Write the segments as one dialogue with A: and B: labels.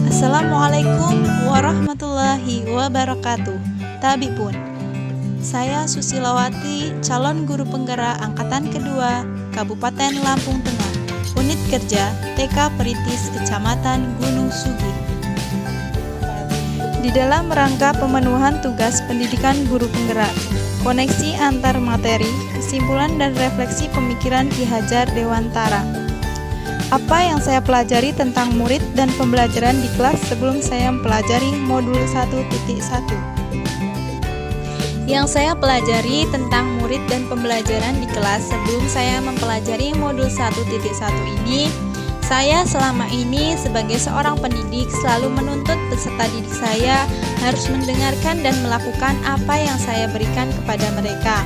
A: Assalamualaikum warahmatullahi wabarakatuh. Tabi pun, saya Susilawati, calon guru penggerak angkatan kedua Kabupaten Lampung Tengah, unit kerja TK Peritis Kecamatan Gunung Sugi. Di dalam rangka pemenuhan tugas pendidikan guru penggerak, koneksi antar materi, kesimpulan dan refleksi pemikiran Ki Hajar Dewantara. Apa yang saya pelajari tentang murid dan pembelajaran di kelas sebelum saya mempelajari modul 1.1? Yang saya pelajari tentang murid dan pembelajaran di kelas sebelum saya mempelajari modul 1.1 ini, saya selama ini sebagai seorang pendidik selalu menuntut peserta didik saya harus mendengarkan dan melakukan apa yang saya berikan kepada mereka.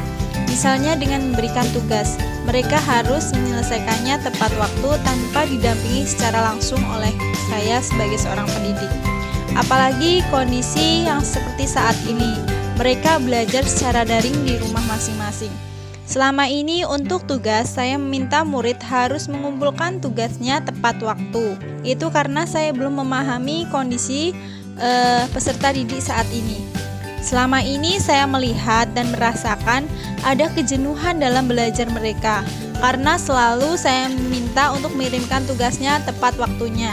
A: Misalnya dengan memberikan tugas, mereka harus menyelesaikannya tepat waktu tanpa didampingi secara langsung oleh saya sebagai seorang pendidik. Apalagi kondisi yang seperti saat ini, mereka belajar secara daring di rumah masing-masing. Selama ini untuk tugas, saya meminta murid harus mengumpulkan tugasnya tepat waktu. Itu karena saya belum memahami kondisi peserta didik saat ini. Selama ini saya melihat dan merasakan ada kejenuhan dalam belajar mereka, karena selalu saya minta untuk mengirimkan tugasnya tepat waktunya.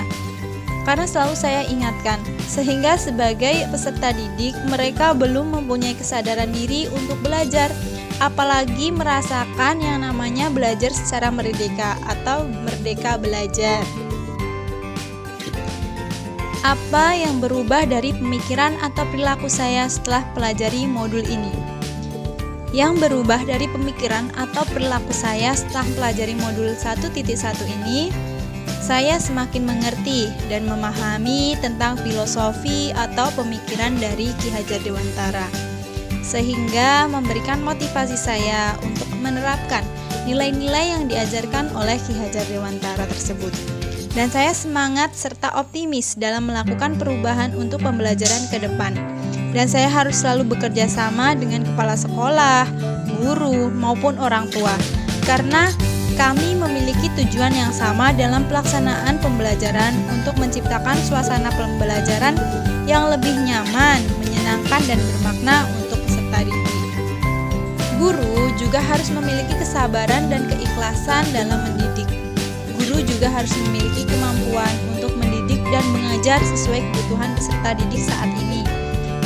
A: Karena selalu saya ingatkan, sehingga sebagai peserta didik mereka belum mempunyai kesadaran diri untuk belajar, apalagi merasakan yang namanya belajar secara merdeka atau merdeka belajar. Apa yang berubah dari pemikiran atau perilaku saya setelah pelajari modul ini? Yang berubah dari pemikiran atau perilaku saya setelah pelajari modul 1.1 ini, saya semakin mengerti dan memahami tentang filosofi atau pemikiran dari Ki Hajar Dewantara, sehingga memberikan motivasi saya untuk menerapkan nilai-nilai yang diajarkan oleh Ki Hajar Dewantara tersebut. Dan saya semangat serta optimis dalam melakukan perubahan untuk pembelajaran ke depan. Dan saya harus selalu bekerja sama dengan kepala sekolah, guru, maupun orang tua, karena kami memiliki tujuan yang sama dalam pelaksanaan pembelajaran untuk menciptakan suasana pembelajaran yang lebih nyaman, menyenangkan, dan bermakna untuk peserta didik. Guru juga harus memiliki kesabaran dan keikhlasan dalam mendidik. Guru juga harus memiliki kemampuan untuk mendidik dan mengajar sesuai kebutuhan peserta didik saat ini.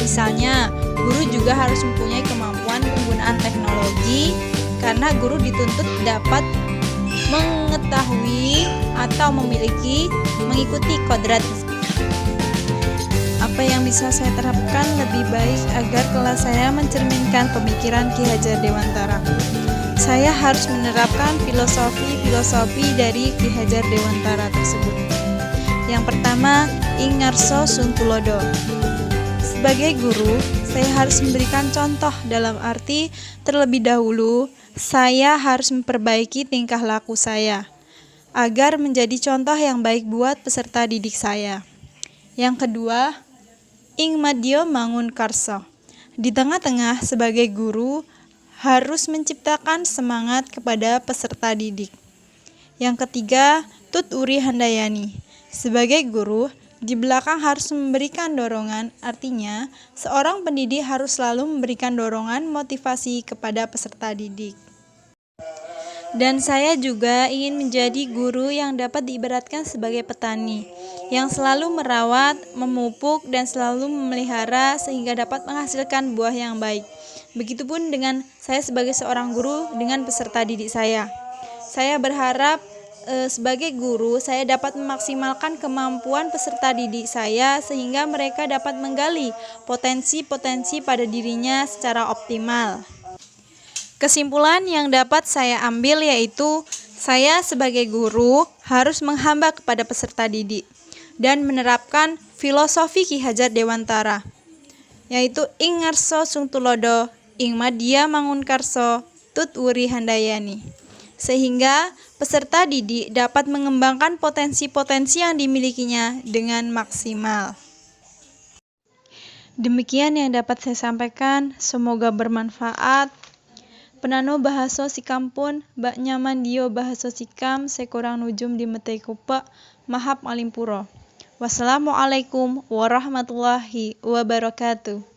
A: Misalnya, guru juga harus mempunyai kemampuan penggunaan teknologi, karena guru dituntut dapat mengetahui atau mengikuti kodrat. Apa yang bisa saya terapkan lebih baik agar kelas saya mencerminkan pemikiran Ki Hajar Dewantara? Saya harus menerapkan filosofi dari Ki Hajar Dewantara tersebut. Yang pertama, ing ngarsa sun tulodo. Sebagai guru, saya harus memberikan contoh dalam arti terlebih dahulu saya harus memperbaiki tingkah laku saya agar menjadi contoh yang baik buat peserta didik saya. Yang kedua, ing madya mangun karsa. Di tengah-tengah sebagai guru harus menciptakan semangat kepada peserta didik. Yang ketiga, tut uri handayani. Sebagai guru, di belakang harus memberikan dorongan, artinya seorang pendidik harus selalu memberikan dorongan motivasi kepada peserta didik. Dan saya juga ingin menjadi guru yang dapat diibaratkan sebagai petani, yang selalu merawat, memupuk, dan selalu memelihara sehingga dapat menghasilkan buah yang baik. Begitupun dengan saya sebagai seorang guru dengan peserta didik saya. Saya berharap sebagai guru saya dapat memaksimalkan kemampuan peserta didik saya sehingga mereka dapat menggali potensi-potensi pada dirinya secara optimal. Kesimpulan yang dapat saya ambil yaitu saya sebagai guru harus menghamba kepada peserta didik dan menerapkan filosofi Ki Hajar Dewantara, yaitu ing ngarsa sung tulodo, ing madya mangun karso, tut uri handayani, sehingga peserta didik dapat mengembangkan potensi-potensi yang dimilikinya dengan maksimal. Demikian yang dapat saya sampaikan, semoga bermanfaat. Penano bahaso sikampun, bak nyaman dio bahaso sikam, sekurang nujum di metei kupa, mahap alimpuro. Wassalamualaikum warahmatullahi wabarakatuh.